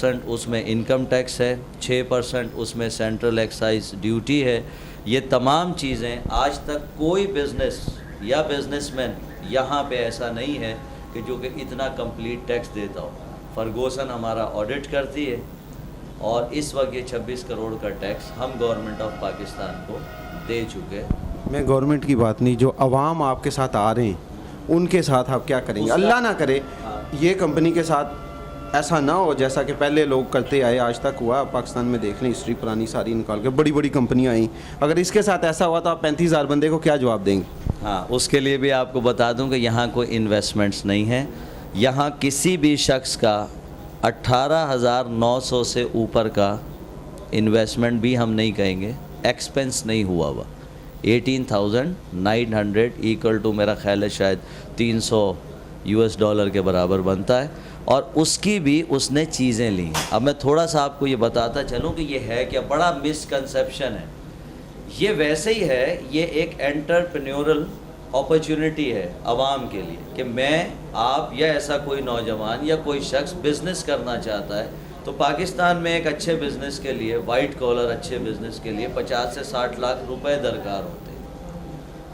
اس میں income tax ہے، 6% اس میں سینٹرل ایکسائز ڈیوٹی ہے. یہ تمام چیزیں آج تک کوئی بزنس یا بزنس مین یہاں پہ ایسا نہیں ہے کہ جو کہ اتنا کمپلیٹ ٹیکس دیتا ہو. فرگوسن ہمارا آڈٹ کرتی ہے اور اس وقت یہ 26 کروڑ کا ٹیکس ہم گورنمنٹ آف پاکستان کو دے چکے. میں گورنمنٹ کی بات نہیں، جو عوام آپ کے ساتھ آ رہے ہیں ان کے ساتھ آپ کیا کریں گے؟ اللہ نہ کرے یہ کمپنی کے ساتھ ایسا نہ ہو جیسا کہ پہلے لوگ کرتے آئے، آج تک ہوا. پاکستان میں دیکھ لیں ہسٹری پرانی ساری نکال کے، بڑی بڑی کمپنیاں آئیں. اگر اس کے ساتھ ایسا ہوا تو آپ 35,000 بندے کو کیا جواب دیں گے؟ ہاں، اس کے لیے بھی آپ کو بتا دوں کہ یہاں کوئی انویسٹمنٹس نہیں ہیں. یہاں کسی بھی شخص کا 18,900 سے اوپر کا انویسٹمنٹ بھی ہم نہیں کہیں گے، ایکسپنس نہیں ہوا ہوا. 18,900 ایکول ٹو میرا خیال ہے شاید $300 کے برابر بنتا ہے، اور اس کی بھی اس نے چیزیں لی ہیں. اب میں تھوڑا سا آپ کو یہ بتاتا چلوں کہ یہ ہے کیا. بڑا مسکنسیپشن ہے. یہ ویسے ہی ہے، یہ ایک انٹرپرینیورل اپرچونٹی ہے عوام کے لیے کہ میں، آپ یا ایسا کوئی نوجوان یا کوئی شخص بزنس کرنا چاہتا ہے تو پاکستان میں ایک اچھے بزنس کے لیے، وائٹ کالر اچھے بزنس کے لیے 50 سے 60 لاکھ روپے درکار ہوتے ہیں.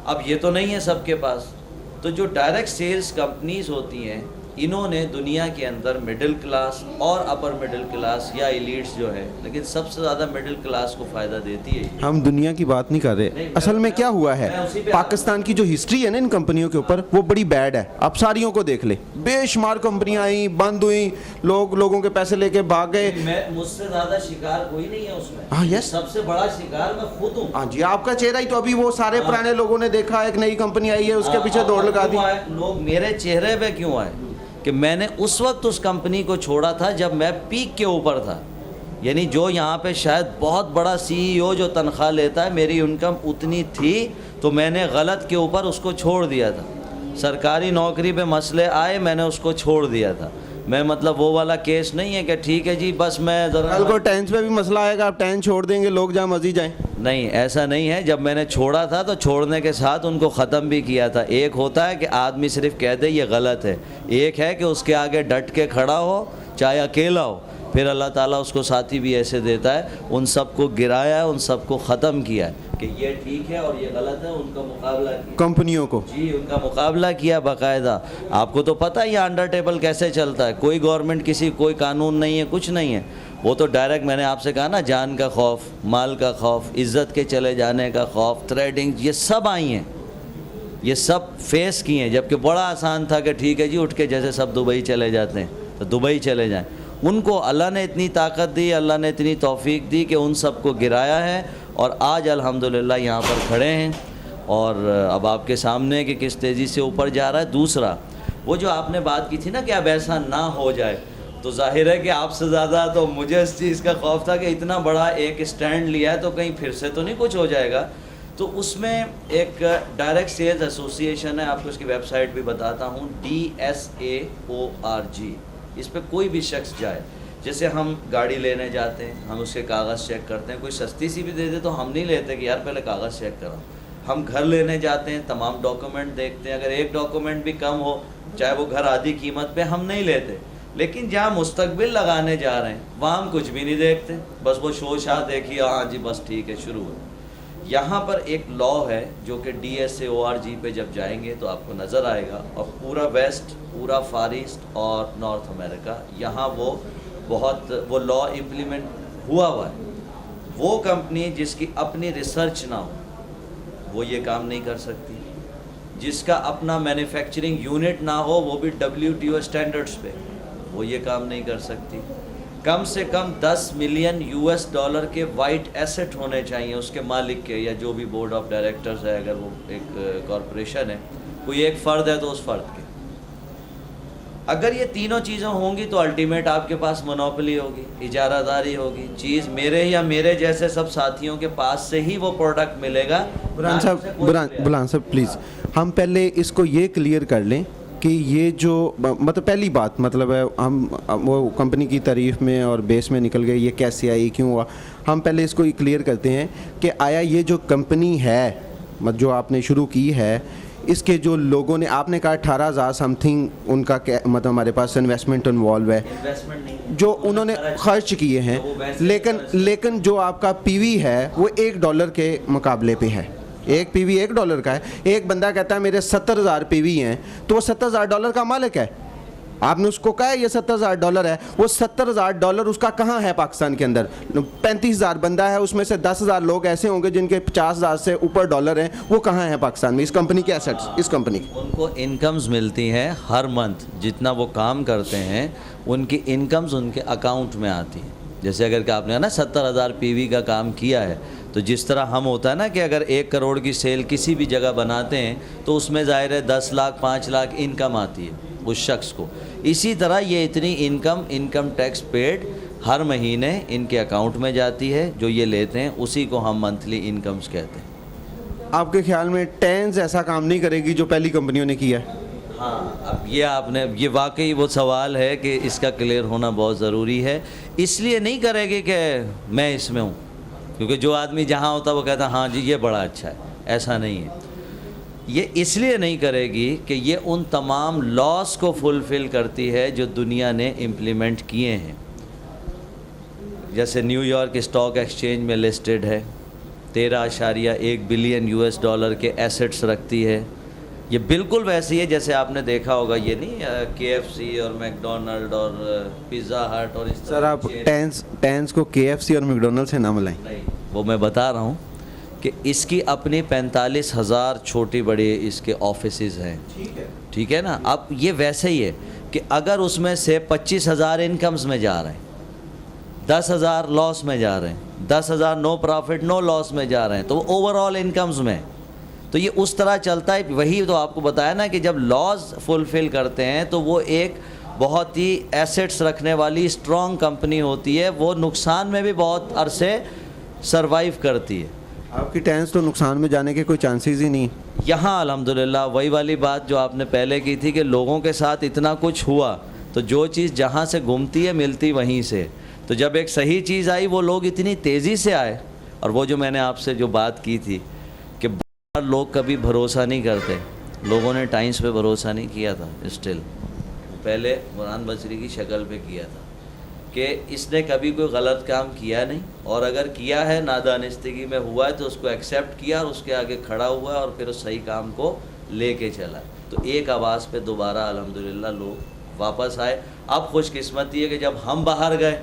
اب یہ تو نہیں ہے سب کے پاس. تو جو ڈائریکٹ سیلز کمپنیز ہوتی ہیں، انہوں نے دنیا کے اندر مڈل کلاس اور اپر مڈل کلاس یا ایلیٹس جو ہے، لیکن سب سے زیادہ مڈل کلاس کو فائدہ دیتی ہے. ہم دنیا کی بات نہیں کر رہے. اصل میں کیا ہوا ہے، پاکستان کی جو ہسٹری ہے نا ان کمپنیوں کے اوپر، وہ بڑی بیڈ ہے. آپ ساریوں کو دیکھ لیں، بے شمار کمپنیاں آئیں، بند ہوئیں، لوگوں کے پیسے لے کے بھاگ گئے. مجھ سے زیادہ شکار کوئی نہیں ہے اس میں. ہاں یس، سب سے بڑا شکار میں خود ہوں. ہاں جی، آپ کا چہرہ ہی تو ابھی وہ سارے پرانے لوگوں نے دیکھا، ایک نئی کمپنی آئی ہے اس کے پیچھے دوڑ لگا دی. لوگ میرے چہرے پہ کیوں آئے کہ میں نے اس وقت اس کمپنی کو چھوڑا تھا جب میں پیک کے اوپر تھا. یعنی جو یہاں پہ شاید بہت بڑا CEO جو تنخواہ لیتا ہے، میری انکم اتنی تھی تو میں نے غلط کے اوپر اس کو چھوڑ دیا تھا. سرکاری نوکری پہ مسئلے آئے، میں نے اس کو چھوڑ دیا تھا. میں مطلب وہ والا کیس نہیں ہے کہ ٹھیک ہے جی بس میں ذرا، کل کو ٹینس پہ بھی مسئلہ آئے گا، آپ ٹین چھوڑ دیں گے، لوگ جہاں مرضی جائیں. نہیں، ایسا نہیں ہے. جب میں نے چھوڑا تھا تو چھوڑنے کے ساتھ ان کو ختم بھی کیا تھا. ایک ہوتا ہے کہ آدمی صرف کہہ دے یہ غلط ہے، ایک ہے کہ اس کے آگے ڈٹ کے کھڑا ہو چاہے اکیلا ہو، پھر اللہ تعالیٰ اس کو ساتھی بھی ایسے دیتا ہے. ان سب کو گرایا ہے، ان سب کو ختم کیا ہے کہ یہ ٹھیک ہے اور یہ غلط ہے. ان کا مقابلہ کیا کمپنیوں کو، جی ان کا مقابلہ کیا باقاعدہ. آپ کو تو پتہ ہے یہ انڈر ٹیبل کیسے چلتا ہے. کوئی گورنمنٹ کسی کوئی قانون نہیں ہے، کچھ نہیں ہے. وہ تو ڈائریکٹ، میں نے آپ سے کہا نا، جان کا خوف، مال کا خوف، عزت کے چلے جانے کا خوف، تھریڈنگ، یہ سب آئی ہیں، یہ سب فیس کی ہیں. جبکہ بڑا آسان تھا کہ ٹھیک ہے جی اٹھ کے جیسے سب دبئی چلے جاتے ہیں تو دبئی چلے جائیں. ان کو اللہ نے اتنی طاقت دی، اللہ نے اتنی توفیق دی کہ ان سب کو گرایا ہے، اور آج الحمدللہ یہاں پر کھڑے ہیں. اور اب آپ کے سامنے کہ کس تیزی سے اوپر جا رہا ہے. دوسرا، وہ جو آپ نے بات کی تھی نا کہ اب ایسا نہ ہو جائے، تو ظاہر ہے کہ آپ سے زیادہ تو مجھے اس چیز کا خوف تھا کہ اتنا بڑا ایک اسٹینڈ لیا ہے تو کہیں پھر سے تو نہیں کچھ ہو جائے گا. تو اس میں ایک ڈائریکٹ سیلز ایسوسی ایشن ہے، آپ کو اس کی ویب سائٹ بھی بتاتا ہوں، DSAORG. اس پہ کوئی بھی شخص جائے، جیسے ہم گاڑی لینے جاتے ہیں، ہم اس کے کاغذ چیک کرتے ہیں. کوئی سستی سی بھی دے دے تو ہم نہیں لیتے کہ یار پہلے کاغذ چیک کرو. ہم گھر لینے جاتے ہیں، تمام ڈاکومنٹ دیکھتے ہیں. اگر ایک ڈاکومنٹ بھی کم ہو، چاہے وہ گھر آدھی قیمت پہ، ہم نہیں لیتے. لیکن جہاں مستقبل لگانے جا رہے ہیں وہاں ہم کچھ بھی نہیں دیکھتے، بس وہ شو شاہ دیکھیے، ہاں جی بس ٹھیک ہے شروع ہے. یہاں پر ایک لا ہے جو کہ DSAORG پہ جب جائیں گے تو آپ کو نظر آئے گا، اور پورا ویسٹ، پورا فار ایسٹ اور نارتھ امریکہ، یہاں وہ لا امپلیمنٹ ہوا ہے. وہ کمپنی جس کی اپنی ریسرچ نہ ہو وہ یہ کام نہیں کر سکتی. جس کا اپنا مینوفیکچرنگ یونٹ نہ ہو، وہ بھی WTO اسٹینڈرڈس پہ، وہ یہ کام نہیں کر سکتی. کم سے کم $10 ملین کے وائٹ ایسٹ ہونے چاہیے اس کے مالک کے، یا جو بھی بورڈ آف ڈائریکٹرز ہے، اگر وہ ایک کارپوریشن ہے، کوئی ایک فرد ہے تو اس فرد کے. اگر یہ تینوں چیزیں ہوں گی تو الٹیمیٹ آپ کے پاس مونوپلی ہوگی، اجارہ داری ہوگی. چیز میرے یا میرے جیسے سب ساتھیوں کے پاس سے ہی وہ پروڈکٹ ملے گا. برہان صاحب پلیز، ہم پہلے اس کو یہ کلیئر کر لیں کہ یہ جو مطلب پہلی بات مطلب ہے، ہم وہ کمپنی کی تعریف میں اور بیس میں نکل گئے، یہ کیسے آئی، کیوں ہوا. ہم پہلے اس کو کلیئر کرتے ہیں کہ آیا یہ جو کمپنی ہے جو آپ نے شروع کی ہے، اس کے جو لوگوں نے آپ نے کہا 18,000 سم تھنگ ان کا مطلب ہمارے پاس انویسٹمنٹ انوالو ہے انویسٹمنٹ نہیں جو انہوں نے خرچ کیے ہیں, لیکن جو آپ کا پی وی ہے وہ $1 کے مقابلے پہ ہے. ایک پی وی $1 کا ہے. ایک بندہ کہتا ہے میرے 70,000 پی وی ہیں, تو وہ $70,000 کا مالک ہے. آپ نے اس کو کہا یہ $70,000 ہے, وہ $70,000 اس کا کہاں ہے پاکستان کے اندر؟ 35,000 بندہ ہے, اس میں سے 10,000 لوگ ایسے ہوں گے جن کے 50,000 سے اوپر ڈالر ہیں, وہ کہاں ہیں پاکستان میں اس کمپنی کے ایسٹس؟ اس کمپنی کی ان کو انکمز ملتی ہیں ہر منتھ, جتنا وہ کام کرتے ہیں ان کی انکمز ان کے اکاؤنٹ میں آتی ہیں. جیسے اگر کہ آپ نے نا 70,000 پی وی کا کام کیا ہے, تو جس طرح ہم ہوتا ہے نا کہ اگر 1 کروڑ کی سیل کسی بھی جگہ بناتے ہیں تو اس میں ظاہر ہے 10 لاکھ 5 لاکھ انکم آتی ہے اس شخص کو. اسی طرح یہ اتنی انکم ٹیکس پیڈ ہر مہینے ان کے اکاؤنٹ میں جاتی ہے, جو یہ لیتے ہیں اسی کو ہم منتھلی انکمز کہتے ہیں. آپ کے خیال میں ٹینز ایسا کام نہیں کرے گی جو پہلی کمپنیوں نے کیا ہے؟ ہاں, اب یہ واقعی وہ سوال ہے کہ اس کا کلیئر ہونا بہت ضروری ہے. اس لیے نہیں کرے گی کہ میں اس میں ہوں, کیونکہ جو آدمی جہاں ہوتا ہے وہ کہتا ہے ہاں جی یہ بڑا اچھا ہے. ایسا نہیں ہے. یہ اس لیے نہیں کرے گی کہ یہ ان تمام لاس کو فلفل کرتی ہے جو دنیا نے امپلیمنٹ کیے ہیں. جیسے نیو یارک اسٹاک ایکسچینج میں لسٹڈ ہے, 13.1 بلین $US کے ایسٹس رکھتی ہے. یہ بالکل ویسی ہے جیسے آپ نے دیکھا ہوگا, یہ نہیں KFC اور میک ڈونلڈ اور پیزا ہٹ اور اس طرح. سر آپ ٹینز کو KFC اور میک ڈونلڈ سے نہ ملائیں. نہیں, وہ میں بتا رہا ہوں کہ اس کی اپنی 45,000 چھوٹی بڑی اس کے آفیسز ہیں. ٹھیک ہے نا. اب یہ ویسے ہی ہے کہ اگر اس میں سے 25,000 انکمز میں جا رہے ہیں, 10,000 لاس میں جا رہے ہیں, 10,000 نو پروفٹ نو لاس میں جا رہے ہیں, تو وہ اوور آل انکمز میں. تو یہ اس طرح چلتا ہے. وہی تو آپ کو بتایا نا کہ جب لاز فلفل کرتے ہیں تو وہ ایک بہت ہی ایسٹس رکھنے والی اسٹرانگ کمپنی ہوتی ہے, وہ نقصان میں بھی بہت عرصے سروائیو کرتی ہے. آپ کی ٹینز تو نقصان میں جانے کے کوئی چانسز ہی نہیں. یہاں الحمدللہ وہی والی بات جو آپ نے پہلے کی تھی کہ لوگوں کے ساتھ اتنا کچھ ہوا, تو جو چیز جہاں سے گھومتی ہے ملتی وہیں سے. تو جب ایک صحیح چیز آئی وہ لوگ اتنی تیزی سے آئے. اور وہ جو میں نے آپ سے جو بات کی تھی کہ لوگ کبھی بھروسہ نہیں کرتے, لوگوں نے ٹائمز پہ بھروسہ نہیں کیا تھا. اسٹل پہلے برہان بصری کی شکل پہ کیا تھا کہ اس نے کبھی کوئی غلط کام کیا نہیں, اور اگر کیا ہے نادانستگی میں ہوا ہے تو اس کو ایکسیپٹ کیا اور اس کے آگے کھڑا ہوا ہے اور پھر اس صحیح کام کو لے کے چلا. تو ایک آواز پہ دوبارہ الحمدللہ لوگ واپس آئے. اب خوش قسمتی ہے کہ جب ہم باہر گئے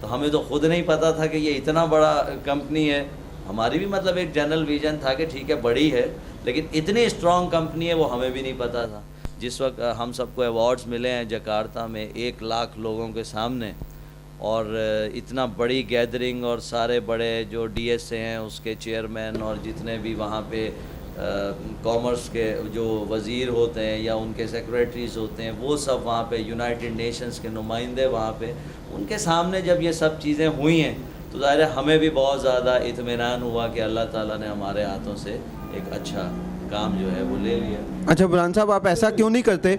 تو ہمیں تو خود نہیں پتہ تھا کہ یہ اتنا بڑا کمپنی ہے. ہماری بھی مطلب ایک جنرل ویژن تھا کہ ٹھیک ہے بڑی ہے, لیکن اتنی اسٹرانگ کمپنی ہے وہ ہمیں بھی نہیں پتہ تھا. جس وقت ہم سب کو ایوارڈز ملے ہیں جکارتا میں 1 لاکھ لوگوں کے سامنے, اور اتنا بڑی گیدرنگ, اور سارے بڑے جو DSA ہیں اس کے چیئرمین اور جتنے بھی وہاں پہ کامرس کے جو وزیر ہوتے ہیں یا ان کے سیکریٹریز ہوتے ہیں وہ سب وہاں پہ, یونائٹڈ نیشنز کے نمائندے وہاں پہ, ان کے سامنے جب یہ سب چیزیں ہوئی ہیں تو ظاہر ہے ہمیں بھی بہت زیادہ اطمینان ہوا کہ اللہ تعالیٰ نے ہمارے ہاتھوں سے ایک اچھا کام جو ہے وہ لے لیا. اچھا برہان صاحب, آپ ایسا کیوں نہیں کرتے؟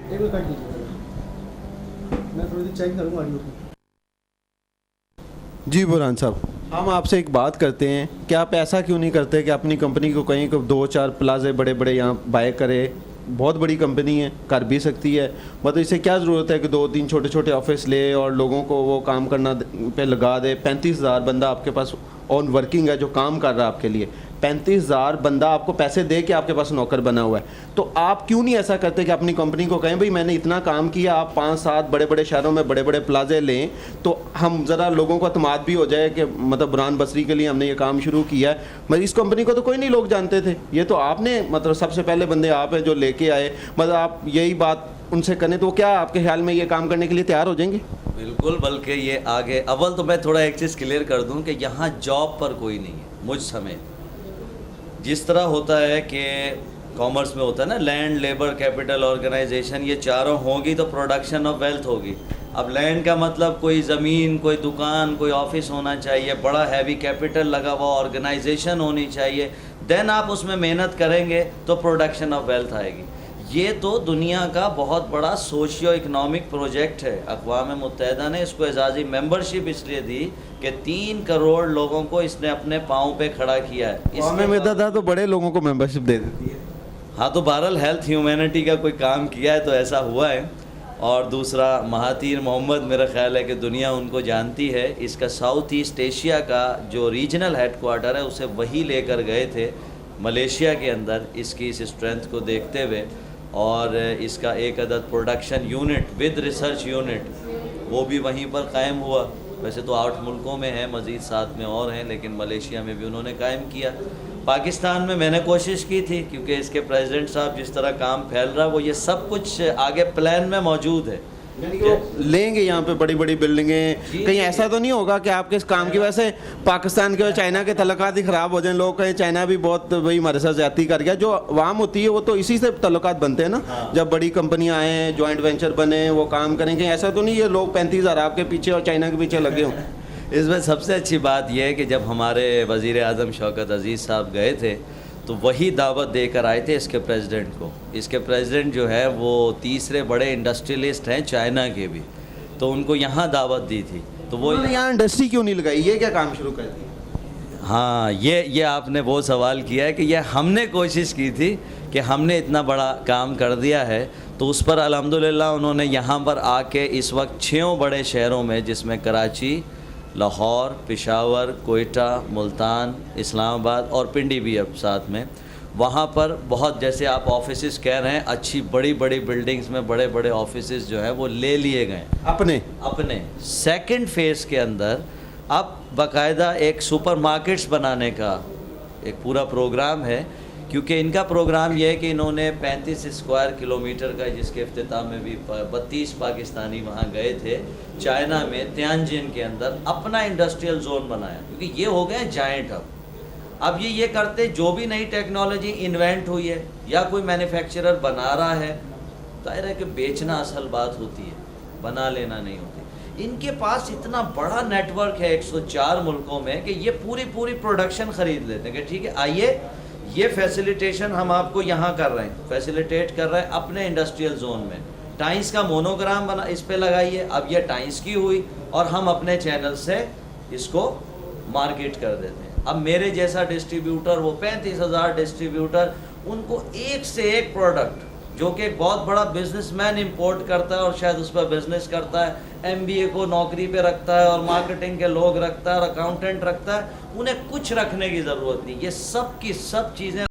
جی برہان صاحب, ہم آپ سے ایک بات کرتے ہیں کہ آپ ایسا کیوں نہیں کرتے کہ اپنی کمپنی کو کہیں کو 2-4 پلازے بڑے بڑے یہاں بائی کرے؟ بہت بڑی کمپنی ہے, کر بھی سکتی ہے, مطلب اسے کیا ضرورت ہے کہ 2-3 چھوٹے چھوٹے آفس لے اور لوگوں کو وہ کام کرنا پہ لگا دے. 35,000 بندہ آپ کے پاس آن ورکنگ ہے جو کام کر رہا ہے آپ کے لیے. 35,000 بندہ آپ کو پیسے دے کے آپ کے پاس نوکر بنا ہوا ہے. تو آپ کیوں نہیں ایسا کرتے کہ اپنی کمپنی کو کہیں بھئی میں نے اتنا کام کیا, آپ 5-7 بڑے بڑے شہروں میں بڑے بڑے پلازے لیں, تو ہم ذرا لوگوں کو اعتماد بھی ہو جائے کہ مطلب برہان بصری کے لیے ہم نے یہ کام شروع کیا ہے. مطلب اس کمپنی کو تو کوئی نہیں لوگ جانتے تھے, یہ تو آپ نے مطلب سب سے پہلے بندے آپ ہیں جو لے کے آئے. مطلب آپ یہی بات ان سے کریں تو کیا آپ کے خیال میں یہ کام کرنے کے لیے تیار ہو جائیں گے؟ بالکل, بلکہ یہ آگے اول تو میں تھوڑا ایک چیز کلیئر کر دوں کہ یہاں جاب پر کوئی نہیں ہے مجھ سمیت. جس طرح ہوتا ہے کہ کامرس میں ہوتا ہے نا لینڈ, لیبر, کیپٹل, آرگنائزیشن, یہ چاروں ہوں گی تو پروڈکشن آف ویلتھ ہوگی. اب لینڈ کا مطلب کوئی زمین, کوئی دکان, کوئی آفس ہونا چاہیے, بڑا ہیوی کیپٹل لگا ہوا آرگنائزیشن ہونی چاہیے, دین آپ اس میں محنت کریں گے تو پروڈکشن آف ویلتھ آئے گی. یہ تو دنیا کا بہت بڑا سوشیو اکنامک پروجیکٹ ہے. اقوام متحدہ نے اس کو اعزازی ممبرشپ اس لیے دی کہ 3 کروڑ لوگوں کو اس نے اپنے پاؤں پہ کھڑا کیا ہے. اقوام متحدہ تو بڑے لوگوں کو ممبرشپ دے دیتی ہے. ہاں تو بہرحال ہیلتھ ہیومینٹی کا کوئی کام کیا ہے تو ایسا ہوا ہے. اور دوسرا مہاتیر محمد میرا خیال ہے کہ دنیا ان کو جانتی ہے. اس کا ساؤتھ ایسٹ ایشیا کا جو ریجنل ہیڈ کوارٹر ہے اسے وہی لے کر گئے تھے ملیشیا کے اندر اس کی اس اسٹرینتھ کو دیکھتے ہوئے. اور اس کا ایک عدد production unit with research unit وہ بھی وہیں پر قائم ہوا. ویسے تو 8 ملکوں میں ہیں، مزید 7 میں اور ہیں، لیکن ملیشیا میں بھی انہوں نے قائم کیا. پاکستان میں نے کوشش کی تھی کیونکہ اس کے پریزیڈنٹ صاحب جس طرح کام پھیل رہا وہ یہ سب کچھ آگے پلان میں موجود ہے. یعنی کہ وہ لیں گے یہاں پہ بڑی بڑی بلڈنگیں. کہیں ایسا تو نہیں ہوگا کہ آپ کے اس کام کی وجہ سے پاکستان کے اور چائنا کے تعلقات ہی خراب ہو جائیں؟ لوگ کہیں چائنا بھی بہت وہی ہمارے ساتھ زیادتی کر گیا. جو عوام ہوتی ہے وہ تو اسی سے تعلقات بنتے ہیں نا. جب بڑی کمپنیاں آئیں، جوائنٹ وینچر بنے، وہ کام کریں. کہیں ایسا تو نہیں یہ لوگ 35,000 آپ کے پیچھے اور چائنا کے پیچھے لگے ہوں؟ اس میں سب سے اچھی بات یہ ہے کہ جب ہمارے وزیر اعظم شوکت عزیز صاحب گئے تھے تو وہی دعوت دے کر آئے تھے اس کے پریزیڈنٹ کو. اس کے پریزیڈنٹ جو ہے وہ تیسرے بڑے انڈسٹریلسٹ ہیں چائنا کے بھی، تو ان کو یہاں دعوت دی تھی. تو وہ یہاں انڈسٹری کیوں نہیں لگائی؟ یہ کیا کام شروع کر دیا؟ ہاں یہ آپ نے وہ سوال کیا ہے کہ یہ ہم نے کوشش کی تھی کہ ہم نے اتنا بڑا کام کر دیا ہے. تو اس پر الحمدللہ انہوں نے یہاں پر آ کے اس وقت 6 بڑے شہروں میں جس میں کراچی، لاہور، پشاور، کوئٹہ، ملتان، اسلام آباد اور پنڈی بھی اب ساتھ میں، وہاں پر بہت جیسے آپ آفیسز کہہ رہے ہیں اچھی بڑی بڑی بلڈنگز میں بڑے بڑے آفیسز جو ہیں وہ لے لیے گئے اپنے. سیکنڈ فیز کے اندر اب باقاعدہ ایک سپر مارکیٹس بنانے کا ایک پورا پروگرام ہے. کیونکہ ان کا پروگرام یہ ہے کہ انہوں نے 35 اسکوائر کلومیٹر کا، جس کے افتتاح میں بھی 32 پاکستانی وہاں گئے تھے، چائنا میں تیانجن کے اندر اپنا انڈسٹریل زون بنایا. کیونکہ یہ ہو گئے جائنٹ اب یہ کرتے جو بھی نئی ٹیکنالوجی انوینٹ ہوئی ہے یا کوئی مینوفیکچرر بنا رہا ہے، ظاہر ہے کہ بیچنا اصل بات ہوتی ہے، بنا لینا نہیں ہوتی. ان کے پاس اتنا بڑا نیٹ ورک ہے 104 ملکوں میں کہ یہ پوری پروڈکشن خرید لیتے ہیں کہ ٹھیک ہے آئیے یہ فیسیلیٹیشن ہم آپ کو یہاں کر رہے ہیں، فیسیلیٹیٹ کر رہے ہیں اپنے انڈسٹریل زون میں. ٹائنس کا مونوگرام بنا اس پہ لگائیے. اب یہ ٹائنس کی ہوئی اور ہم اپنے چینل سے اس کو مارکیٹ کر دیتے ہیں. اب میرے جیسا ڈسٹریبیوٹر، وہ 35,000 ڈسٹریبیوٹر، ان کو ایک سے ایک پروڈکٹ جو کہ ایک بہت بڑا بزنس مین امپورٹ کرتا ہے اور شاید اس پہ بزنس کرتا ہے، MBA کو نوکری پہ رکھتا ہے اور مارکیٹنگ کے لوگ رکھتا ہے اور اکاؤنٹنٹ رکھتا ہے، انہیں کچھ رکھنے کی ضرورت نہیں. یہ سب کی سب چیزیں